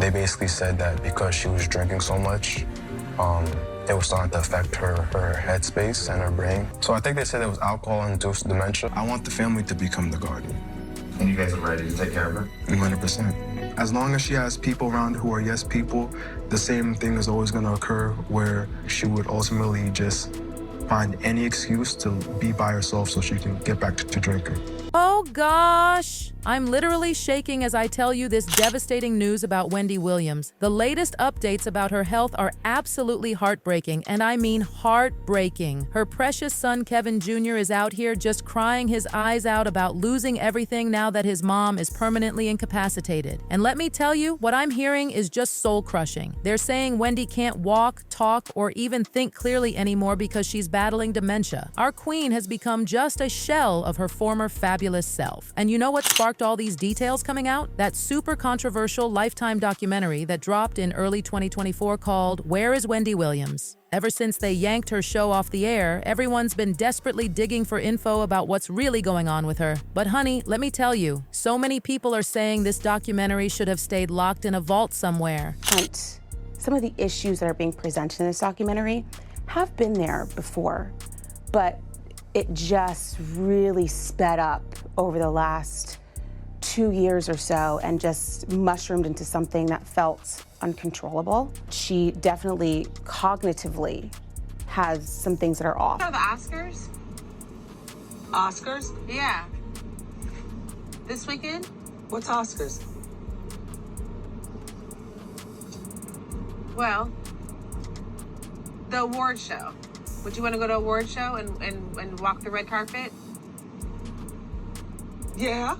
They basically said that because she was drinking so much, it was starting to affect her headspace and her brain. So I think they said it was alcohol-induced dementia. I want the family to become the guardian. And you guys are ready to take care of her? 100%. As long as she has people around who are yes people, the same thing is always going to occur where she would ultimately just find any excuse to be by herself so she can get back to drinking. Oh gosh! I'm literally shaking as I tell you this devastating news about Wendy Williams. The latest updates about her health are absolutely heartbreaking, and I mean heartbreaking. Her precious son Kevin Jr. is out here just crying his eyes out about losing everything now that his mom is permanently incapacitated. And let me tell you, what I'm hearing is just soul-crushing. They're saying Wendy can't walk, talk, or even think clearly anymore because she's battling dementia. Our queen has become just a shell of her former fabulous self. And you know what sparked all these details coming out? That super controversial Lifetime documentary that dropped in early 2024 called Where is Wendy Williams? Ever since they yanked her show off the air, everyone's been desperately digging for info about what's really going on with her. But honey, let me tell you, so many people are saying this documentary should have stayed locked in a vault somewhere. And some of the issues that are being presented in this documentary have been there before, but it just really sped up over the last 2 years or so and just mushroomed into something that felt uncontrollable. She definitely cognitively has some things that are off. You know the Oscars? Oscars? Yeah. This weekend? What's Oscars? Well, the award show. Would you want to go to an award show and walk the red carpet? Yeah.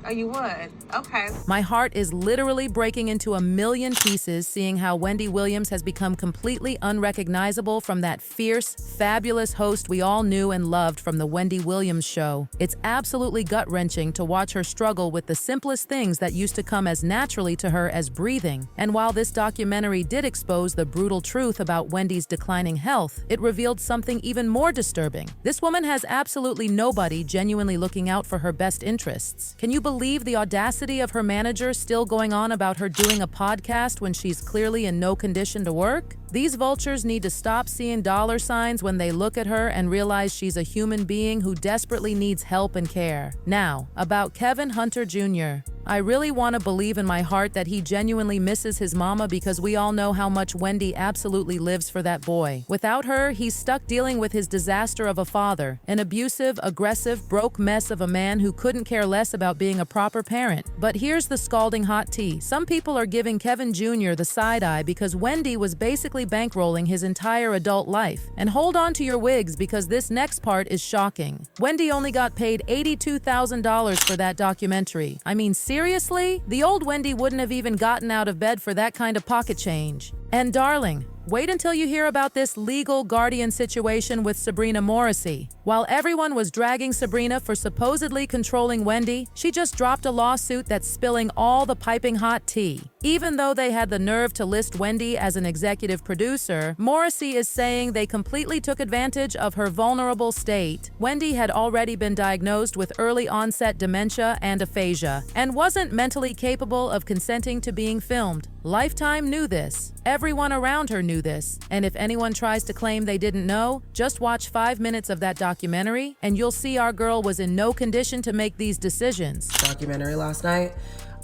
Oh, you would? Okay. My heart is literally breaking into a million pieces seeing how Wendy Williams has become completely unrecognizable from that fierce, fabulous host we all knew and loved from the Wendy Williams show. It's absolutely gut-wrenching to watch her struggle with the simplest things that used to come as naturally to her as breathing. And while this documentary did expose the brutal truth about Wendy's declining health, it revealed something even more disturbing. This woman has absolutely nobody genuinely looking out for her best interests. Can you believe the audacity of her manager still going on about her doing a podcast when she's clearly in no condition to work? These vultures need to stop seeing dollar signs when they look at her and realize she's a human being who desperately needs help and care. Now, about Kevin Hunter Jr. I really want to believe in my heart that he genuinely misses his mama because we all know how much Wendy absolutely lives for that boy. Without her, he's stuck dealing with his disaster of a father, an abusive, aggressive, broke mess of a man who couldn't care less about being a proper parent. But here's the scalding hot tea. Some people are giving Kevin Jr. the side eye because Wendy was basically bankrolling his entire adult life. And hold on to your wigs because this next part is shocking. Wendy only got paid $82,000 for that documentary. I mean, seriously? The old Wendy wouldn't have even gotten out of bed for that kind of pocket change. And darling, wait until you hear about this legal guardian situation with Sabrina Morrissey. While everyone was dragging Sabrina for supposedly controlling Wendy, she just dropped a lawsuit that's spilling all the piping hot tea. Even though they had the nerve to list Wendy as an executive producer, Morrissey is saying they completely took advantage of her vulnerable state. Wendy had already been diagnosed with early onset dementia and aphasia, and wasn't mentally capable of consenting to being filmed. Lifetime knew this. Everyone around her knew this. And if anyone tries to claim they didn't know, just watch 5 minutes of that documentary and you'll see our girl was in no condition to make these decisions. Documentary last night,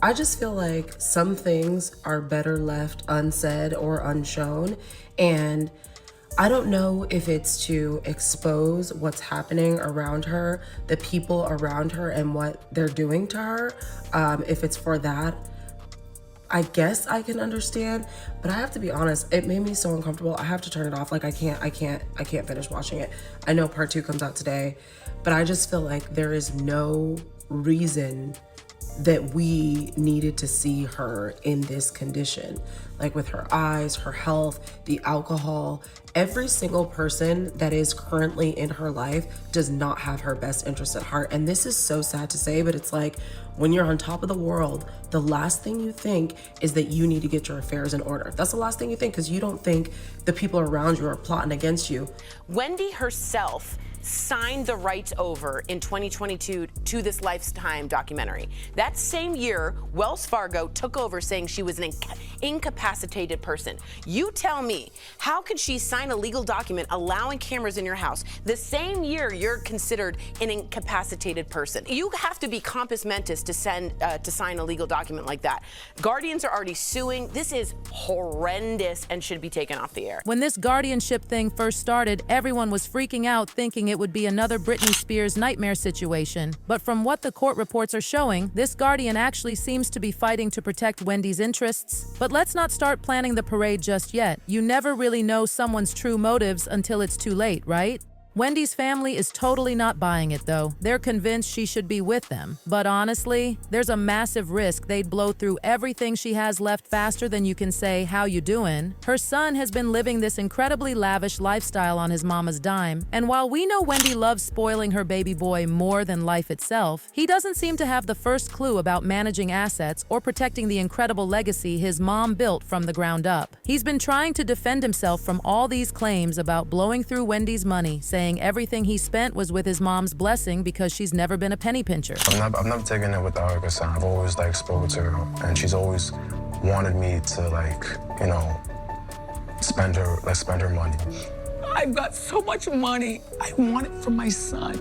I just feel like some things are better left unsaid or unshown. And I don't know if it's to expose what's happening around her, the people around her and what they're doing to her. If it's for that, I guess I can understand, but I have to be honest, it made me so uncomfortable. I have to turn it off. Like I can't finish watching it. I know part 2 comes out today, but I just feel like there is no reason that we needed to see her in this condition. Like with her eyes, her health, the alcohol, every single person that is currently in her life does not have her best interest at heart. And this is so sad to say, but it's like when you're on top of the world, the last thing you think is that you need to get your affairs in order. That's the last thing you think because you don't think the people around you are plotting against you. Wendy herself signed the rights over in 2022 to this Lifetime documentary. That same year, Wells Fargo took over saying she was an incapacitated person. You tell me, how could she sign a legal document allowing cameras in your house the same year you're considered an incapacitated person? You have to be compos mentis to sign a legal document like that. Guardians are already suing. This is horrendous and should be taken off the air. When this guardianship thing first started, everyone was freaking out thinking it would be another Britney Spears nightmare situation. But from what the court reports are showing, this guardian actually seems to be fighting to protect Wendy's interests. But let's not start planning the parade just yet. You never really know someone's true motives until it's too late, right? Wendy's family is totally not buying it, though. They're convinced she should be with them. But honestly, there's a massive risk they'd blow through everything she has left faster than you can say, "How you doing?" Her son has been living this incredibly lavish lifestyle on his mama's dime. And while we know Wendy loves spoiling her baby boy more than life itself, he doesn't seem to have the first clue about managing assets or protecting the incredible legacy his mom built from the ground up. He's been trying to defend himself from all these claims about blowing through Wendy's money, saying everything he spent was with his mom's blessing because she's never been a penny pincher. I've never taken it without her consent. I've always spoken to her, and she's always wanted me to spend her money. I've got so much money. I want it for my son.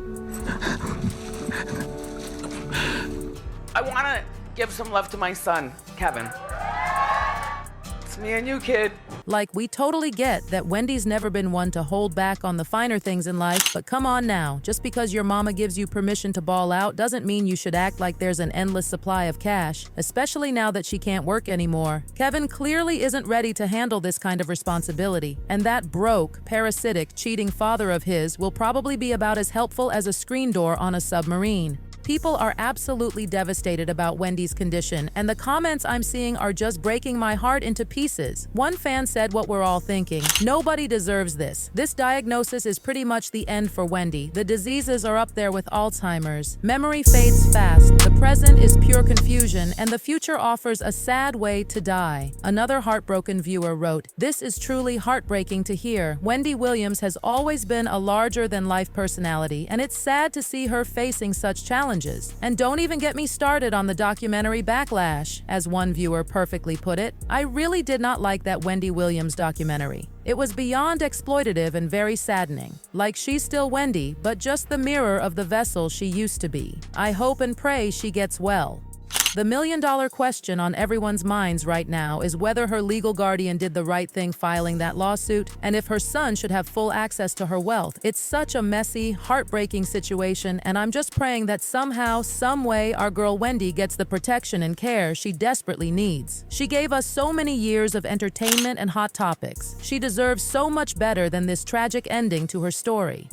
I want to give some love to my son, Kevin. It's me and you, kid. Like, we totally get that Wendy's never been one to hold back on the finer things in life, but come on now, just because your mama gives you permission to ball out doesn't mean you should act like there's an endless supply of cash, especially now that she can't work anymore. Kevin clearly isn't ready to handle this kind of responsibility, and that broke, parasitic, cheating father of his will probably be about as helpful as a screen door on a submarine. People are absolutely devastated about Wendy's condition, and the comments I'm seeing are just breaking my heart into pieces. One fan said what we're all thinking: nobody deserves this. This diagnosis is pretty much the end for Wendy. The diseases are up there with Alzheimer's. Memory fades fast, the present is pure confusion, and the future offers a sad way to die. Another heartbroken viewer wrote, "This is truly heartbreaking to hear. Wendy Williams has always been a larger-than-life personality, and it's sad to see her facing such challenges. And don't even get me started on the documentary backlash." As one viewer perfectly put it, "I really did not like that Wendy Williams documentary. It was beyond exploitative and very saddening. Like, she's still Wendy, but just the mirror of the vessel she used to be. I hope and pray she gets well." The million-dollar question on everyone's minds right now is whether her legal guardian did the right thing filing that lawsuit, and if her son should have full access to her wealth. It's such a messy, heartbreaking situation, and I'm just praying that somehow, some way, our girl Wendy gets the protection and care she desperately needs. She gave us so many years of entertainment and hot topics. She deserves so much better than this tragic ending to her story.